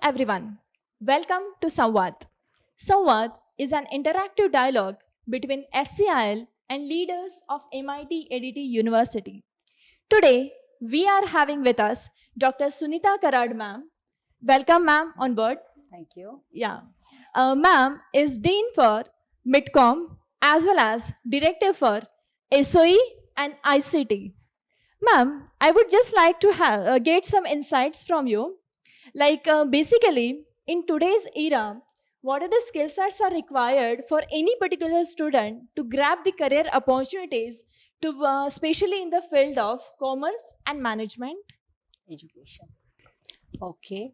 everyone. Welcome to Samvad. Samvad is an interactive dialogue between SCIL and leaders of MIT ADT University. Today, we are having with us Dr. Sunita Karad ma'am. Welcome ma'am on board. Thank you. Yeah. Ma'am is Dean for Midcom as well as Director for SOE and ICT. Ma'am, I would just like to get some insights from you. Basically, in today's era, what are the skill sets are required for any particular student to grab the career opportunities, especially in the field of commerce and management? Education. Okay.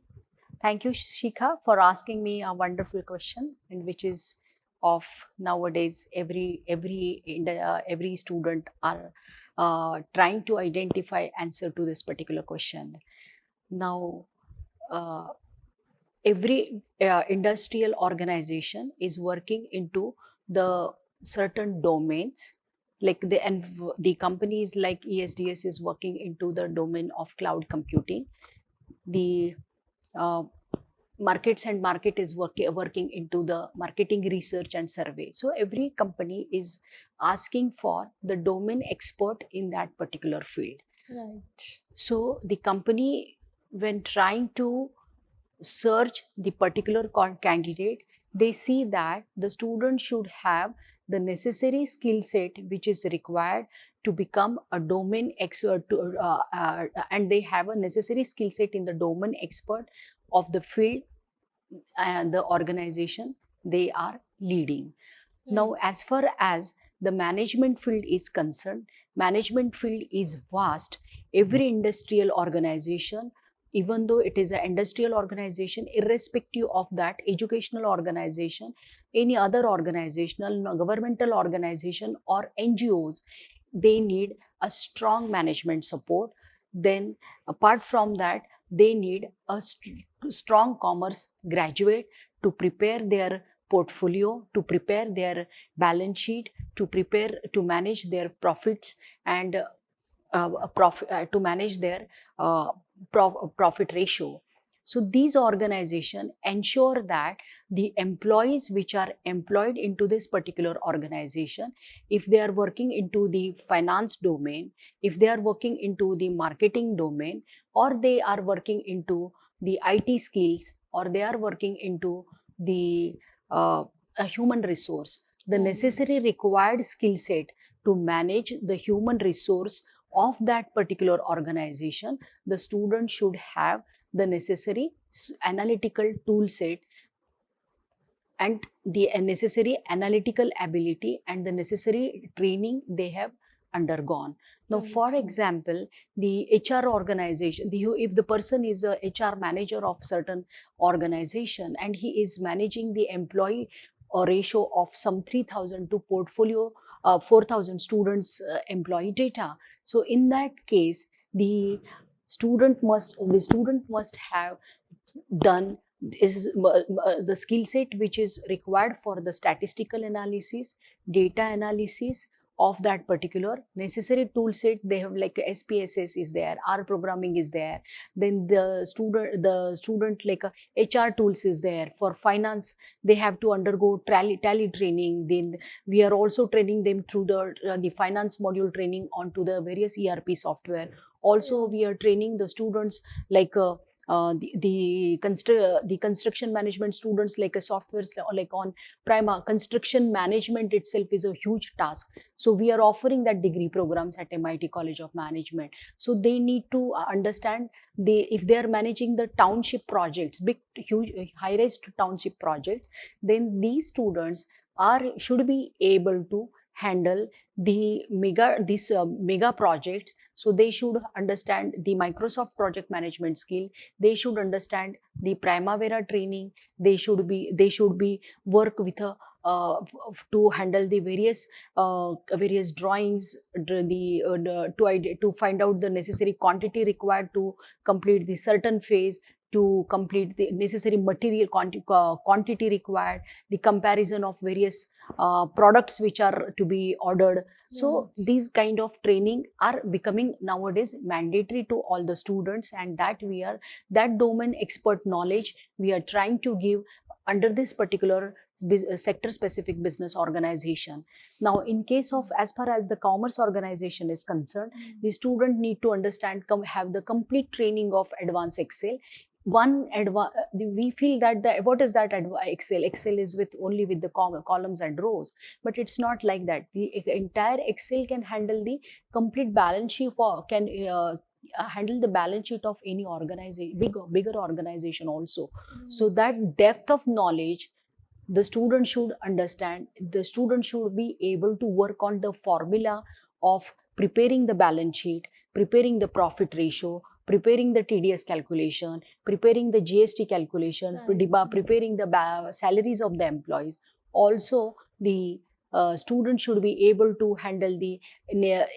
Thank you, Shikha, for asking me a wonderful question, and which is of nowadays every student are trying to identify answer to this particular question. Now, uh, every industrial organization is working into the certain domains, like the companies like ESDS is working into the domain of cloud computing. The uh, markets and market is working into the marketing research and survey. So every company is asking for the domain expert in that particular field. Right. So the company, when trying to search the particular candidate, they see that the student should have the necessary skill set which is required to become a domain expert and they have a necessary skill set in the domain expert of the field and the organization they are leading. Now, as far as the management field is concerned, management field is vast. Every industrial organization, even though it is an industrial organization, irrespective of that educational organization, any other organizational, governmental organization or NGOs, they need a strong management support. Then, apart from that, they need a strong commerce graduate to prepare their portfolio, to prepare their balance sheet, to prepare to manage their profits and to manage their profit ratio. So these organizations ensure that the employees which are employed into this particular organization, if they are working into the finance domain, if they are working into the marketing domain, or they are working into the IT skills, or they are working into the a human resource, the necessary required skill set to manage the human resource of that particular organization, the student should have the necessary analytical tool set and the necessary analytical ability and the necessary training they have undergone. Now, for example, the HR organization, if the person is a HR manager of certain organization and he is managing the employee or ratio of some 3,000 to portfolio 4,000 students employee data. So in that case, the student must have done is the skill set which is required for the statistical analysis, data analysis of that particular necessary tool set. They have like SPSS is there, R programming is there, then the student like HR tools is there. For finance, they have to undergo tally training. Then we are also training them through the finance module training onto the various ERP software. Also, we are training the students like the construction management students, like a software like on Prima. Construction management itself is a huge task, so we are offering that degree programs at MIT College of Management. So they need to understand, if they are managing the township projects, big huge high-rise township projects, then these students should be able to handle these mega projects. So they should understand the Microsoft project management skill, they should understand the Primavera training, they should be work with a to handle the various drawings, to find out the necessary quantity required to complete the certain phase, to complete the necessary material quantity required, the comparison of various products which are to be ordered. So Right. these kind of training are becoming nowadays mandatory to all the students, and that domain expert knowledge we are trying to give under this particular sector specific business organization. Now in case of, as far as the commerce organization is concerned, the student need to understand, have the complete training of advanced excel. We feel that what is that excel is with only with the columns and rows, but it's not like that. The entire excel can handle the complete balance sheet, or can handle the balance sheet of any organization, bigger organization also. So that depth of knowledge the student should understand. The student should be able to work on the formula of preparing the balance sheet, preparing the profit ratio, preparing the TDS calculation, preparing the GST calculation, Right. preparing the salaries of the employees. Also, the student should be able to handle the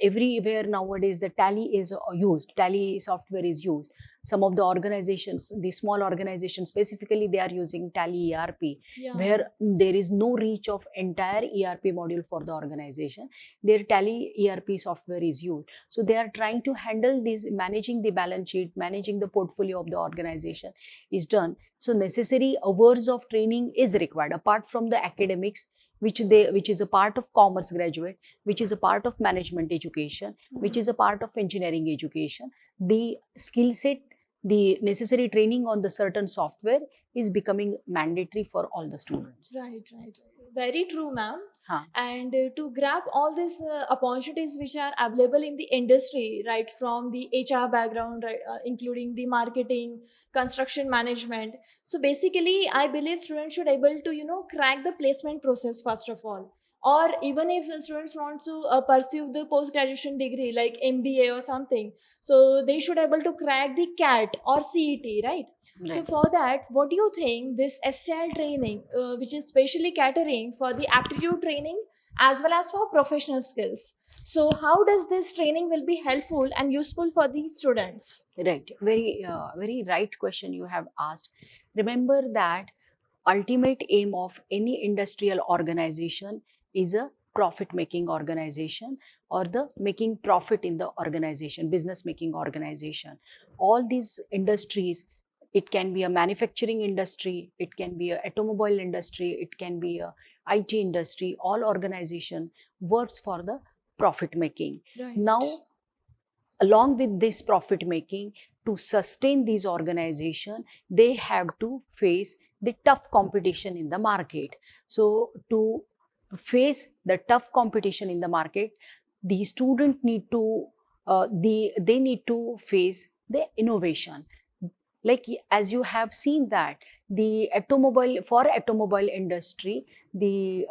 everywhere nowadays the tally is used, tally software is used. Some of the organizations, the small organizations specifically, they are using tally ERP, Yeah. where there is no reach of entire ERP module for the organization. Their tally ERP software is used. So they are trying to handle this, managing the balance sheet, managing the portfolio of the organization is done. So necessary hours of training is required apart from the academics, which is a part of commerce graduate, which is a part of management education, which is a part of engineering education. The skill set, the necessary training on the certain software is becoming mandatory for all the students. Right, right. Very true, ma'am. Huh. And to grab all these opportunities which are available in the industry, right, from the HR background, right, including the marketing, construction management. So basically, I believe students should able to, crack the placement process first of all. Or even if the students want to pursue the post graduation degree like MBA or something, so they should able to crack the CAT or CET, right? So Right. for that, what do you think this SCL training, which is specially catering for the aptitude training as well as for professional skills? So how does this training will be helpful and useful for the students? Right. Very right question you have asked. Remember that ultimate aim of any industrial organization is a profit making organization, or the making profit in the organization, business making organization. All these industries, it can be a manufacturing industry, it can be a automobile industry, it can be a IT industry. All organization works for the profit making. Right. Now along with this profit making, to sustain these organization, they have to face the tough competition in the market. So to face the tough competition in the market, the student need to they need to face the innovation. Like as you have seen that the automobile industry, the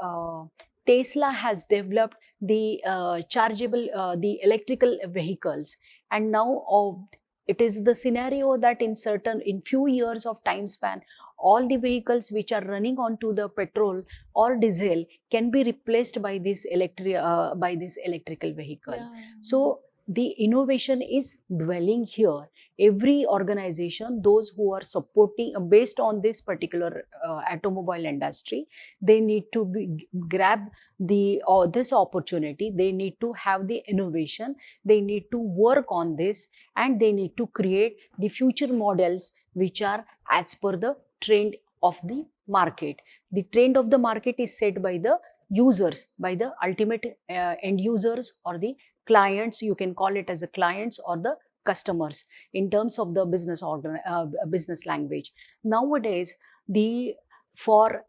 Tesla has developed the chargeable the electrical vehicles, and now it is the scenario that in few years of time span, all the vehicles which are running onto the petrol or diesel can be replaced by this electrical vehicle. Yeah. So the innovation is dwelling here. Every organization, those who are supporting based on this particular automobile industry, they need to grab this opportunity. They need to have the innovation, they need to work on this, and they need to create the future models which are as per the trend of the market. The trend of the market is set by the users, by the ultimate end users, or the clients. You can call it as a clients or the customers in terms of the business language. Nowadays, the for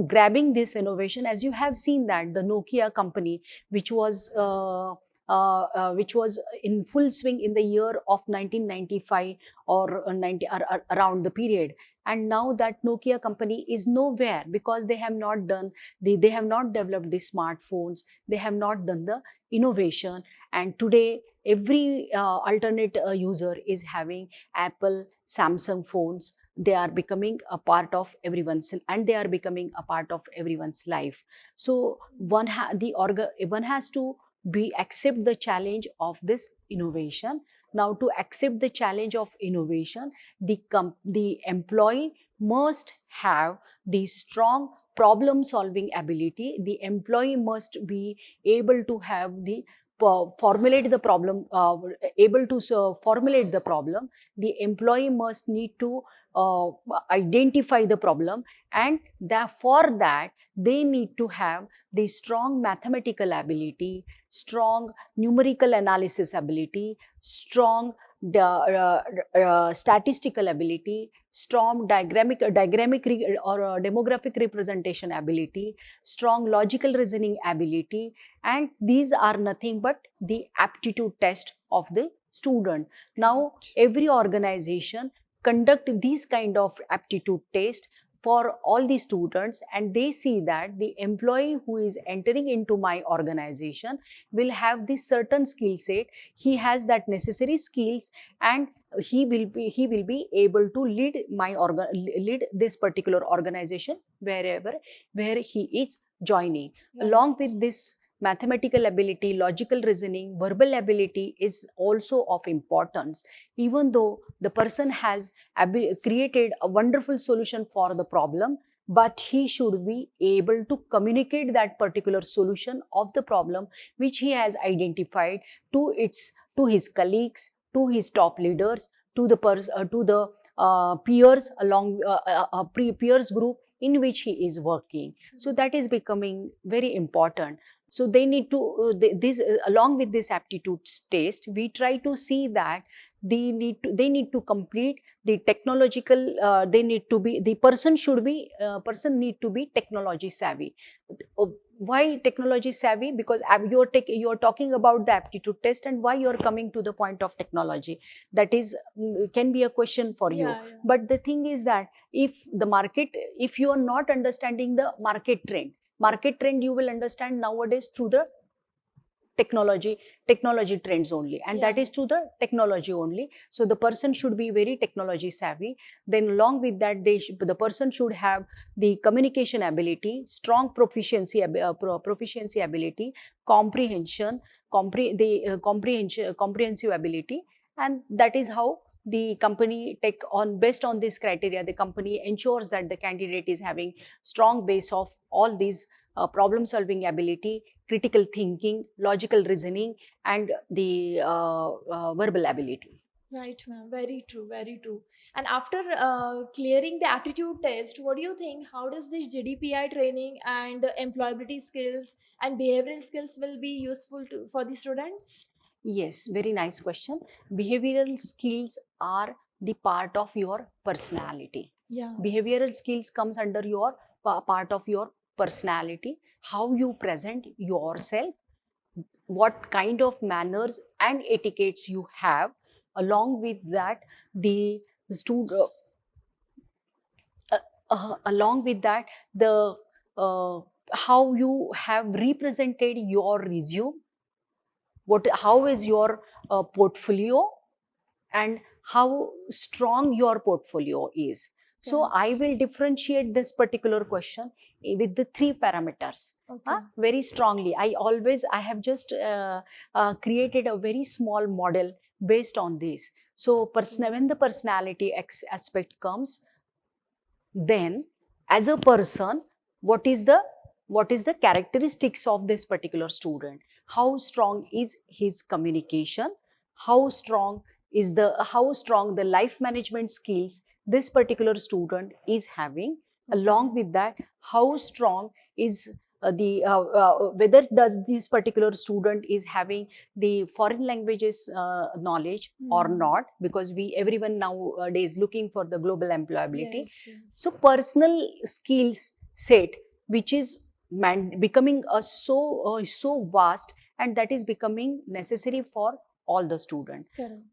grabbing this innovation, as you have seen that the Nokia company, which was which was in full swing in the year of 1995 or 90 around the period, and now that Nokia company is nowhere because they have not done they have not developed the smartphones, they have not done the innovation. And today every alternate user is having Apple, Samsung phones. They are becoming a part of everyone's, and they are becoming a part of everyone's life. So one has to be accept the challenge of this innovation. Now, to accept the challenge of innovation, the employee must have the strong problem solving ability. The employee must be able to have the formulate the problem, able to formulate the problem. The employee must need to uh, identify the problem, and for that they need to have the strong mathematical ability, strong numerical analysis ability, strong statistical ability, strong demographic representation ability, strong logical reasoning ability. And these are nothing but the aptitude test of the student. Now every organization conduct these kind of aptitude test for all the students, and they see that the employee who is entering into my organization will have this certain skill set, he has that necessary skills, and he will be able to lead lead this particular organization where he is joining. Along with this, mathematical ability, logical reasoning, verbal ability is also of importance. Even though the person has created a wonderful solution for the problem, but he should be able to communicate that particular solution of the problem which he has identified to his colleagues, to his top leaders, to the peers along peers group in which he is working. So that is becoming very important. So they need to this along with this aptitude test, we try to see that they need to complete the technological, they need to be, the person should be person need to be technology savvy. Why technology savvy? Because you're talking about the aptitude test, and why you're coming to the point of technology, that is can be a question for you. But the thing is that if you are not understanding the market trend you will understand nowadays through the technology trends only, and that is to the technology only. So the person should be very technology savvy. Then along with that, the person should have the communication ability, strong proficiency ability, comprehension, comprehensive ability. And that is how the company based on this criteria, the company ensures that the candidate is having strong base of all these problem solving ability, critical thinking, logical reasoning, and the verbal ability. Right, ma'am. Very true. Very true. And after clearing the aptitude test, what do you think? How does this GDPI training and employability skills and behavioral skills will be useful for the students? Yes, very nice question. Behavioral skills are the part of your personality. Yeah. Behavioral skills comes under your part of your personality, how you present yourself, what kind of manners and etiquettes you have. Along with that, the student along with that, the how you have represented your resume, how is your portfolio, and how strong your portfolio is. So I will differentiate this particular question with the three parameters. Very strongly. I have just created a very small model based on this. So when the personality aspect comes, then as a person, what is the characteristics of this particular student? How strong is his communication? How strong the life management skills this particular student is having? Along with that, how strong is whether does this particular student is having the foreign languages knowledge or not, because everyone nowadays looking for the global employability. So personal skills set, which is becoming so vast, and that is becoming necessary for all the students.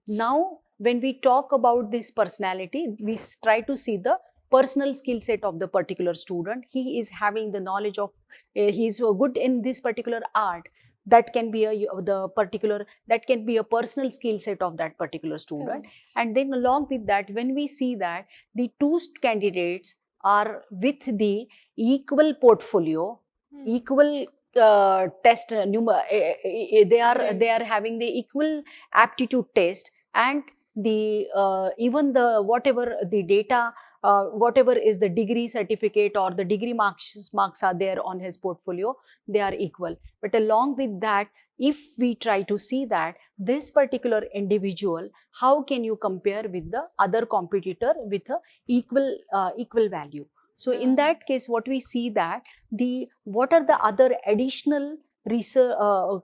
Now when we talk about this personality, we try to see the personal skill set of the particular student. He is having the knowledge of he is good in this particular art, that can be a personal skill set of that particular student. And then along with that, when we see that the two candidates are with the equal portfolio, equal test they are having the equal aptitude test, and the even the whatever the data, whatever is the degree certificate or the degree marks are there on his portfolio, they are equal. But along with that, if we try to see that this particular individual, how can you compare with the other competitor with a equal value? So in that case, what we see that the what are the other additional research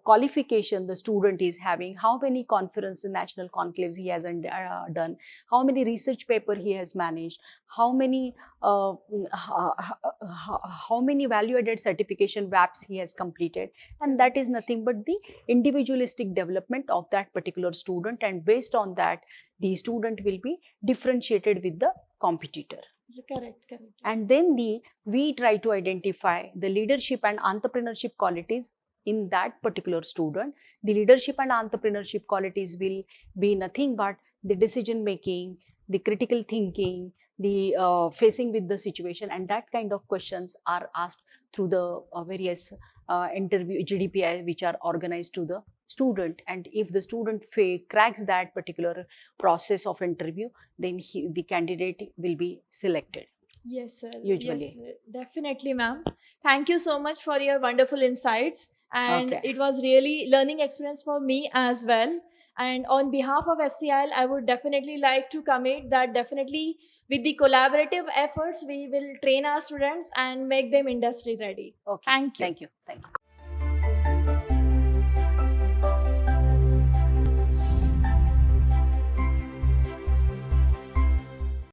qualification the student is having, how many conferences, national conclaves he has done, how many research paper he has managed, how many how many value added certification WAPs he has completed, and that is nothing but the individualistic development of that particular student, and based on that the student will be differentiated with the competitor. Correct. And then we try to identify the leadership and entrepreneurship qualities in that particular student. The leadership and entrepreneurship qualities will be nothing but the decision making, the critical thinking, the facing with the situation, and that kind of questions are asked through the various interview GDPI which are organized to the student. And if the student cracks that particular process of interview, then the candidate will be selected. Yes, sir. Usually. Yes, sir. Definitely, ma'am. Thank you so much for your wonderful insights. And Okay. it was really learning experience for me as well. And on behalf of SCIL, I would definitely like to commit that definitely with the collaborative efforts, we will train our students and make them industry ready. Okay. Thank you. Thank you. Thank you.